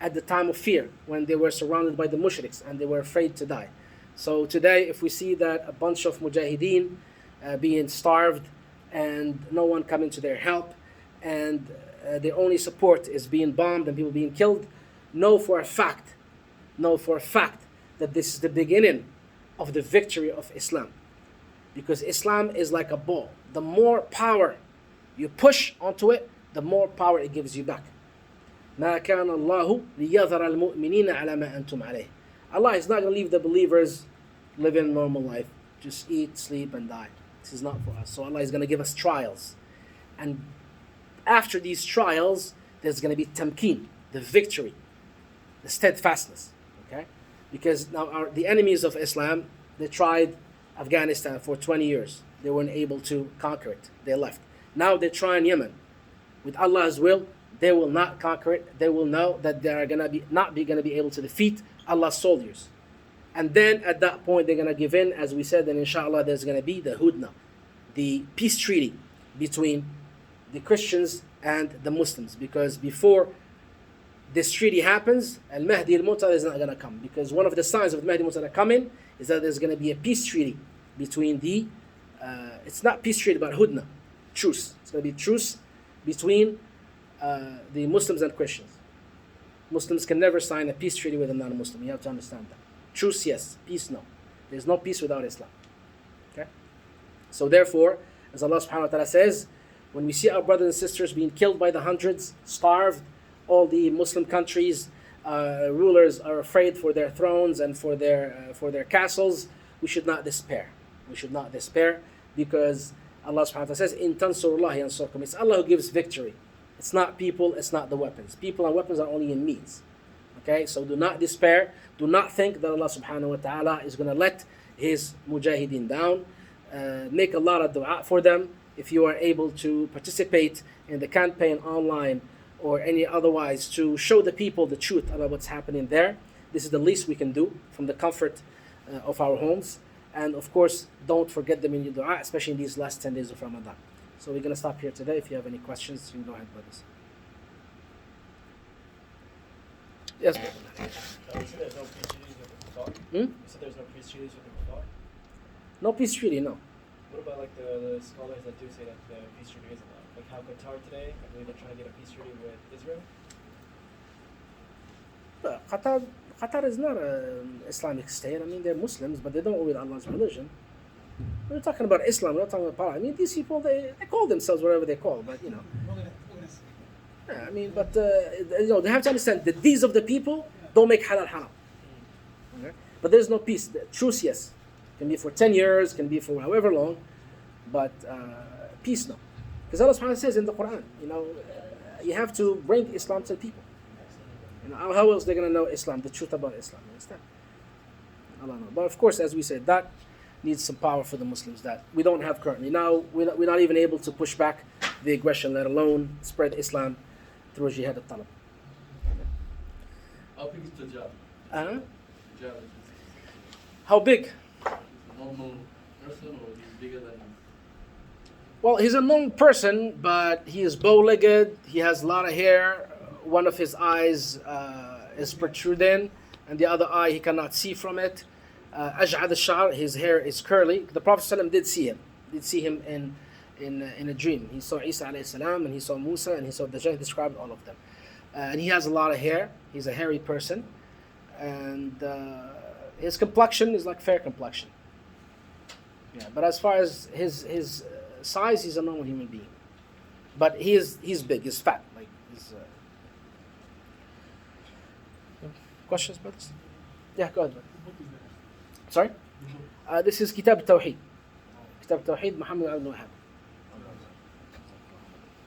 at the time of fear, when they were surrounded by the mushriks and they were afraid to die. So today, if we see that a bunch of mujahideen being starved and no one coming to their help, and their only support is being bombed and people being killed, know for a fact that this is the beginning of the victory of Islam. Because Islam is like a ball. The more power you push onto it, the more power it gives you back. ما كان الله ليذر المؤمنين على ما أنتم عليه. Allah is not going to leave the believers living a normal life. Just eat, sleep, and die. This is not for us. So Allah is going to give us trials. And after these trials, there's going to be tamkeen, the victory, the steadfastness. Okay? Because now the enemies of Islam, they tried Afghanistan for 20 years. They weren't able to conquer it. They left. Now they're trying Yemen. With Allah's will, they will not conquer it. They will know that they are going to be able to defeat Allah's soldiers. And then at that point, they're going to give in, as we said, and inshallah, there's going to be the hudna, the peace treaty between the Christians and the Muslims. Because before this treaty happens, Al-Mahdi al-Mu'tad is not going to come. Because one of the signs of the Mahdi al-Mu'tad coming is that there's going to be a peace treaty between it's not peace treaty, but hudna, truce. It's going to be truce between the Muslims and Christians. Muslims can never sign a peace treaty with a non-Muslim. You have to understand that. Truce, yes. Peace, no. There's no peace without Islam. Okay? So therefore, as Allah subhanahu wa ta'ala says, when we see our brothers and sisters being killed by the hundreds, starved, all the Muslim countries, rulers are afraid for their thrones and for their castles, we should not despair. We should not despair, because Allah subhanahu wa ta'ala says, In tansurullahi yansurkum. It's Allah who gives victory. It's not people, it's not the weapons. People and weapons are only in means. Okay, so do not despair. Do not think that Allah subhanahu wa ta'ala is going to let His mujahideen down. Make a lot of dua for them. If you are able to participate in the campaign online or any otherwise to show the people the truth about what's happening there, this is the least we can do from the comfort of our homes. And of course, don't forget them in your dua, especially in these last 10 days of Ramadan. So we're going to stop here today. If you have any questions, you can go ahead, brothers. Yes, brother. You said there's no peace treaties with the Kuffar? Hmm? You said there's no peace treaties with the Kuffar? No peace treaty, no. What about like the scholars that do say that the peace treaty is allowed? Like how Qatar today, I believe they're trying to get a peace treaty with Israel? Qatar is not an Islamic state. I mean, they're Muslims, but they don't obey Allah's religion. We're talking about Islam, we're not talking about power. I mean, these people, they call themselves whatever they call, but you know. Yeah, I mean, but you know, they have to understand that these of the people don't make halal haram. Okay? But there's no peace. The truce, yes. Can be for 10 years, can be for however long, but peace, no. Because Allah subhanahu wa ta'ala says in the Quran, you know, you have to bring Islam to the people. You know, how else they're going to know Islam, the truth about Islam? You understand? Allah knows. But of course, as we said, that needs some power for the Muslims that we don't have currently. Now, we're not even able to push back the aggression, let alone spread Islam through jihad al-talab. How big is Dajjal? Uh-huh. Dajjal, How big? is a normal person or he's bigger than him? Well, he's a known person, but he is bow-legged. He has a lot of hair. One of his eyes is protruding, and the other eye he cannot see from it. Aj'ad al-sha'r, his hair is curly. The Prophet ﷺ did see him. Did see him in a dream. He saw Isa alayhi salam, and he saw Musa, and he saw Dajjal. He described all of them. And he has a lot of hair. He's a hairy person, and his complexion is like fair complexion. Yeah, but as far as his size, he's a normal human being. But he's big. He's fat. Like he's. Questions, brothers? Yeah, go ahead. Sorry? This is Kitab Tawheed. Kitab Tawheed, Muhammad ibn Wahhab.